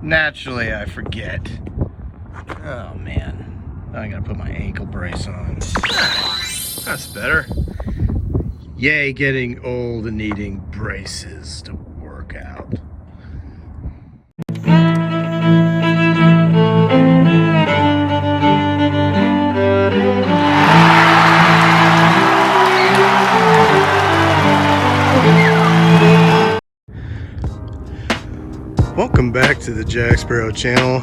Naturally, I forget. Oh man, now I gotta put my ankle brace on. That's better. Yay, getting old and needing braces to work out. Welcome back to the Jack Sparrow channel.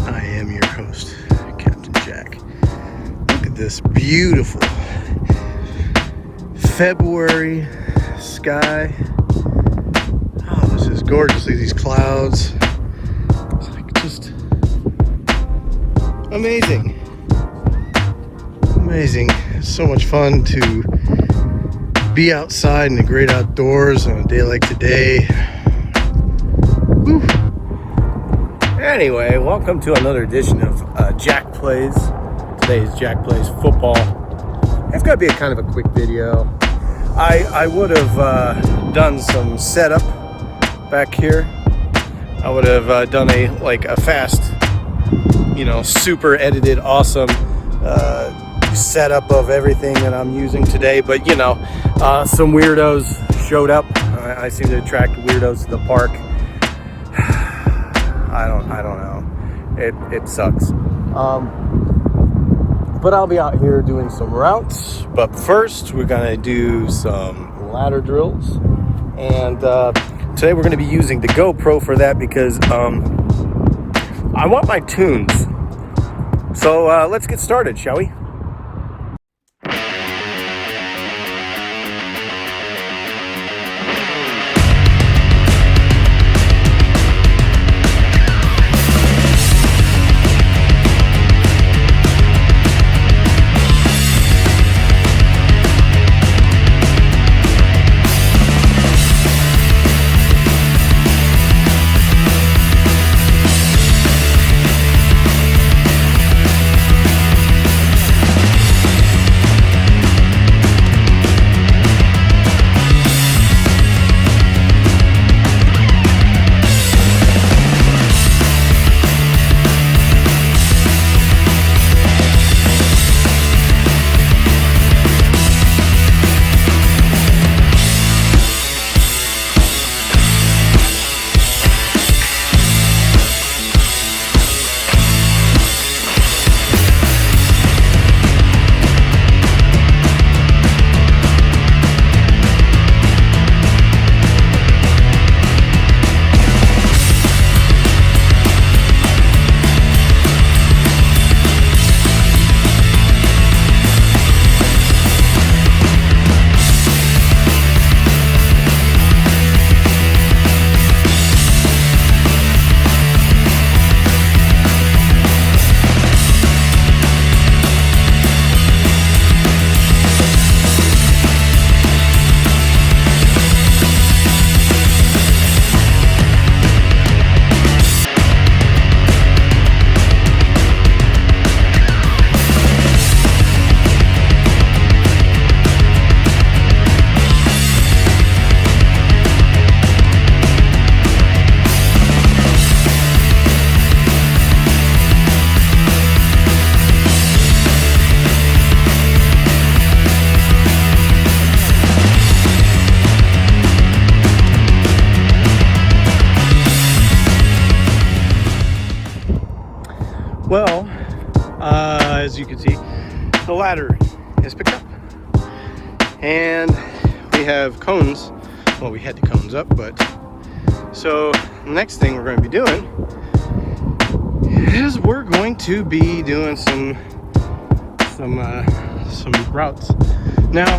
I am your host, Captain Jack. Look at this beautiful February sky. Oh, this is gorgeous. These clouds. It's like just amazing. Amazing. It's so much fun to be outside in the great outdoors on a day like today. Woo. Anyway, welcome to another edition of Jack Plays. Today is Jack Plays Football. It's going to be a kind of a quick video. I would have done some setup back here. I would have done a fast, super edited, awesome setup of everything that I'm using today. But some weirdos showed up. I seem to attract weirdos to the park. I don't know. It sucks. But I'll be out here doing some routes. But first, we're gonna do some ladder drills, and today we're gonna be using the GoPro for that because I want my tunes. So let's get started, shall we? Well, as you can see, the ladder is picked up, and we have cones. Well, we had the cones up, but so the next thing we're going to be doing is we're going to be doing some routes. Now,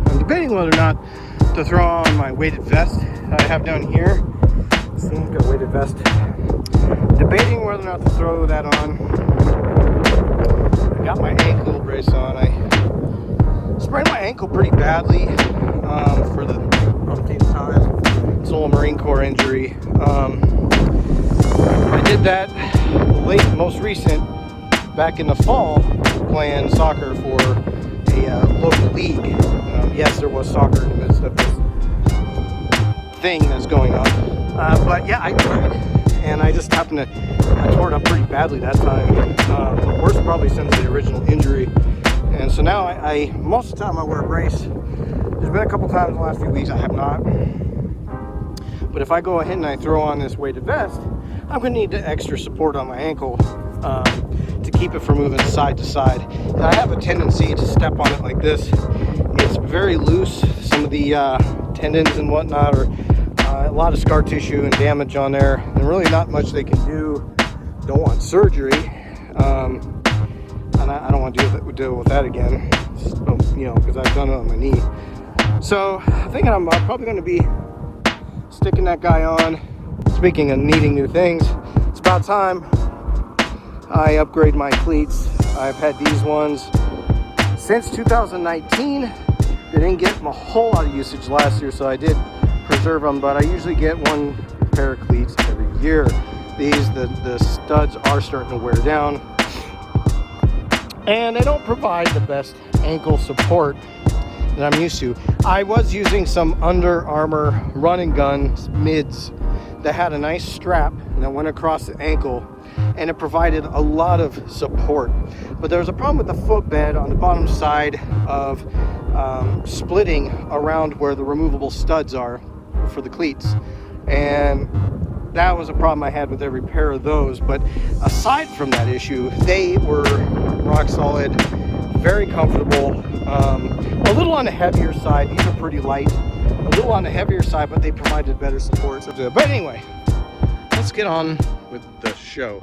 I'm debating whether or not to throw on my weighted vest that I have down here. See, I've got a weighted vest. Debating whether or not to throw that on. I got my ankle brace on. I sprained my ankle pretty badly for the umpteenth time. It's a little Marine Corps injury. I did that most recent back in the fall, playing soccer for a local league. Yes, there was soccer in the midst of this thing that's going on. But yeah, I tried, and I just happened to, I tore it up pretty badly that time. The worst probably since the original injury. And so now I most of the time I wear a brace. There's been a couple times in the last few weeks I have not. But if I go ahead and I throw on this weighted vest, I'm going to need the extra support on my ankle to keep it from moving side to side. And I have a tendency to step on it like this. It's very loose. Some of the tendons and whatnot are a lot of scar tissue and damage on there. And really not much they can do. Don't want surgery. And I don't want to deal with that again. You know, because I've done it on my knee. So I'm thinking I'm probably going to be sticking that guy on. Speaking of needing new things, it's about time I upgrade my cleats. I've had these ones since 2019. They didn't get a whole lot of usage last year, so I did preserve them, but I usually get one pair of cleats every year. These, the studs are starting to wear down, and they don't provide the best ankle support that I'm used to. I was using some Under Armour run and gun mids that had a nice strap that went across the ankle, and it provided a lot of support. But there was a problem with the footbed on the bottom side of splitting around where the removable studs are for the cleats, and that was a problem I had with every pair of those. But aside from that issue, they were rock solid, very comfortable. A little on the heavier side. These are pretty light. A little on the heavier side, but they provided better support. But anyway, let's get on with the show.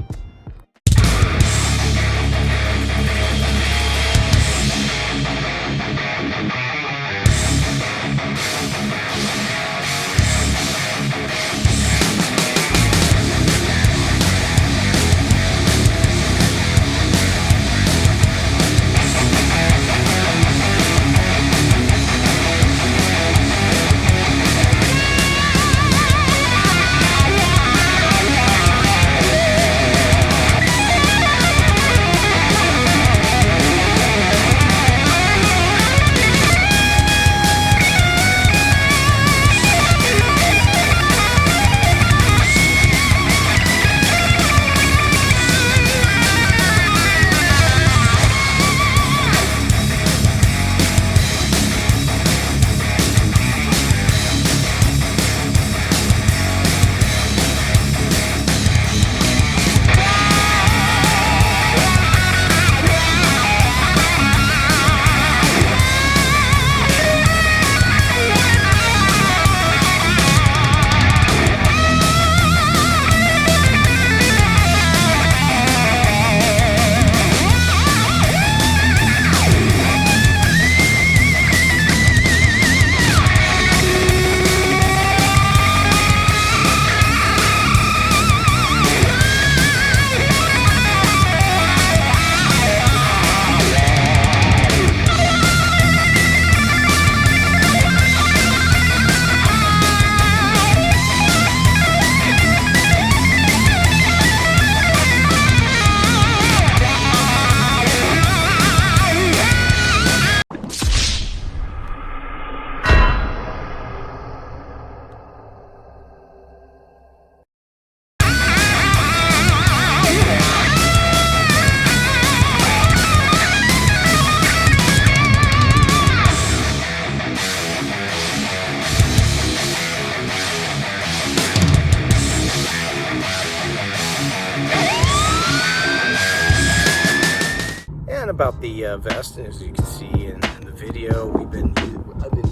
About the vest, and as you can see in the video, I've been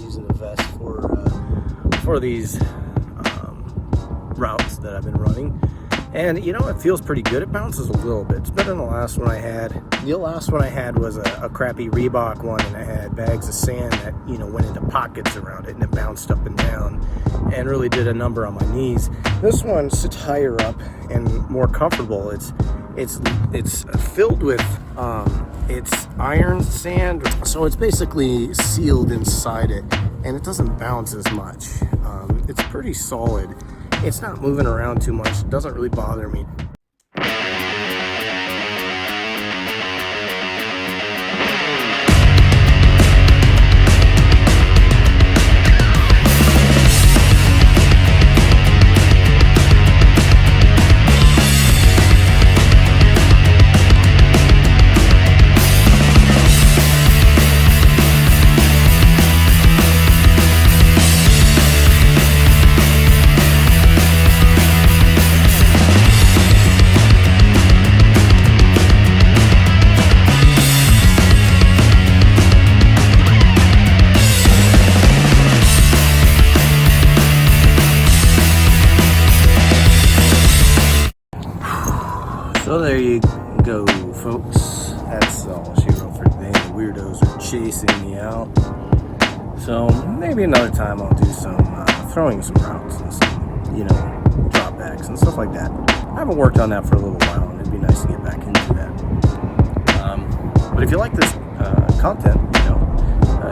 using the vest for these routes that I've been running, and you know, it feels pretty good. It bounces a little bit. It's better than the last one I had. The last one I had was a crappy Reebok one, and I had bags of sand that, you know, went into pockets around it, and it bounced up and down and really did a number on my knees. This one sits higher up and more comfortable. It's filled with it's iron sand, so it's basically sealed inside it, and it doesn't bounce as much. It's pretty solid. It's not moving around too much. It doesn't really bother me. So there you go, folks. That's all she wrote for today. The weirdos are chasing me out. So maybe another time I'll do some throwing some routes and some, dropbacks and stuff like that. I haven't worked on that for a little while, and it'd be nice to get back into that. But if you like this content,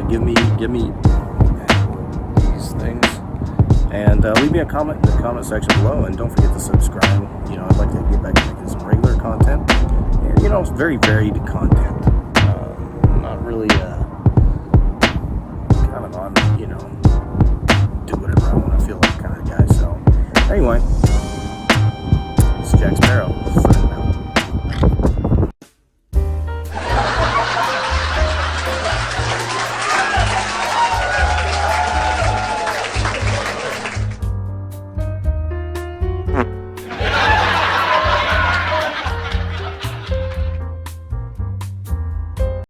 give me these things, and leave me a comment in the comment section below, and don't forget to subscribe. I'd like to get back to making some regular content, and it's very varied content. Not really kind of on do whatever I want to feel like kind of guy. So anyway, this is Jack Sparrow.